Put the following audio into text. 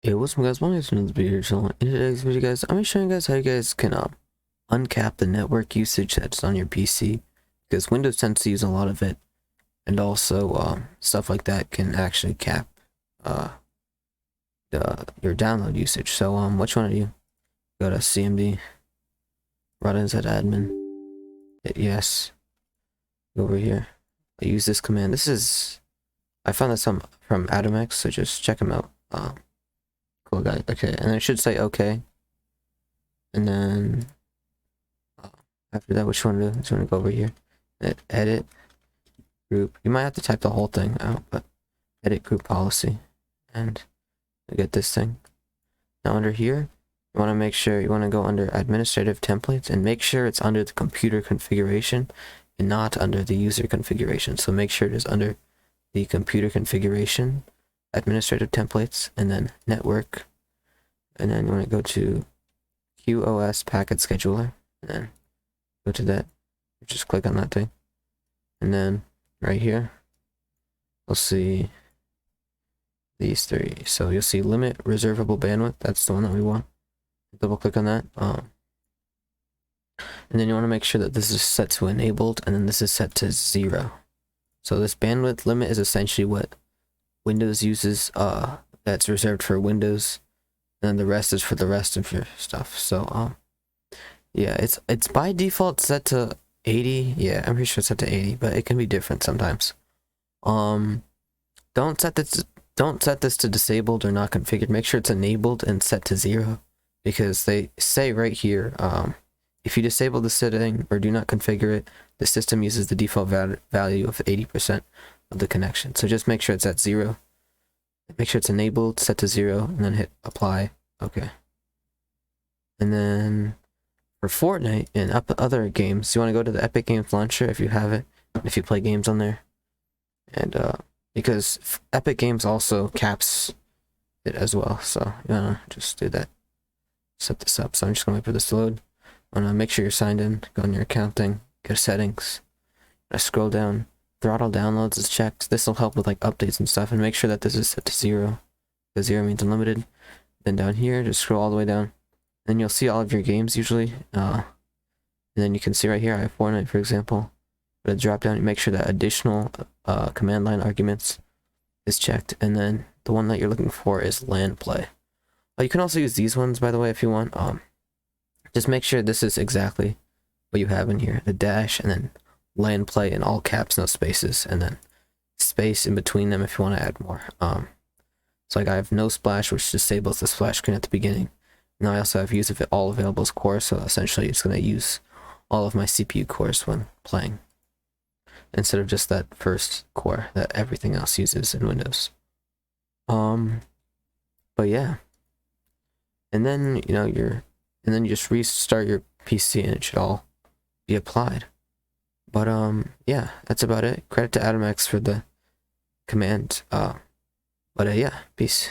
Hey, what's up guys, my name is here. So in today's video guys, I'm gonna show you guys how you guys can uncap the network usage that's on your PC, because Windows tends to use a lot of it, and also stuff like that can actually cap uh your download usage. So what you want to do, go to cmd, run as admin, hit yes, go over here, use this command. I found this from Atomex, so just check them out. Cool guy. Okay, and it should say okay, and then after that, what you want to do is you want to go over here, edit group. You might have to type the whole thing out, but edit group policy, and get this thing. Now under here, you want to make sure you want to go under administrative templates and make sure it's under the computer configuration and not under the user configuration. So make sure it is under the computer configuration, administrative templates, and then network, and then you want to go to QoS packet scheduler, and then go to that, just click on that thing, and then right here we'll see these three. So you'll see limit reservable bandwidth, that's the one that we want. Double click on that, and then you want to make sure that this is set to enabled, and then this is set to 0. So this bandwidth limit is essentially what Windows uses, that's reserved for Windows, and then the rest is for the rest of your stuff. So yeah, it's by default set to 80. Yeah, I'm pretty sure it's set to 80, but it can be different sometimes. Don't set this to disabled or not configured. Make sure it's enabled and set to 0, because they say right here, if you disable the setting or do not configure it, the system uses the default value of 80% of the connection. So just make sure it's at 0. Make sure it's enabled, set to 0, and then hit apply. Okay. And then for Fortnite and other games, you want to go to the Epic Games Launcher if you have it, if you play games on there. And because Epic Games also caps it as well, so you want to just do that. Set this up. So I'm just going to wait for this to load. I want to make sure you're signed in. Go on your account thing, go to settings. I scroll down. Throttle downloads is checked. This will help with like updates and stuff, and make sure that this is set to 0, because 0 means unlimited. Then down here, just scroll all the way down, and you'll see all of your games usually. And then you can see right here, I have Fortnite, for example. But drop down, you make sure that additional command line arguments is checked, and then the one that you're looking for is LANPLAY. You can also use these ones, by the way, if you want. Just make sure this is exactly what you have in here, the dash, and then LANPLAY in all caps, no spaces, and then space in between them if you want to add more. So like I have no splash, which disables the splash screen at the beginning. Now I also have use of it all available as cores, so essentially it's going to use all of my CPU cores when playing, instead of just that first core that everything else uses in Windows. But yeah, and then you just restart your PC and it should all be applied. But yeah, that's about it. Credit to Atomex for the command. But yeah, peace.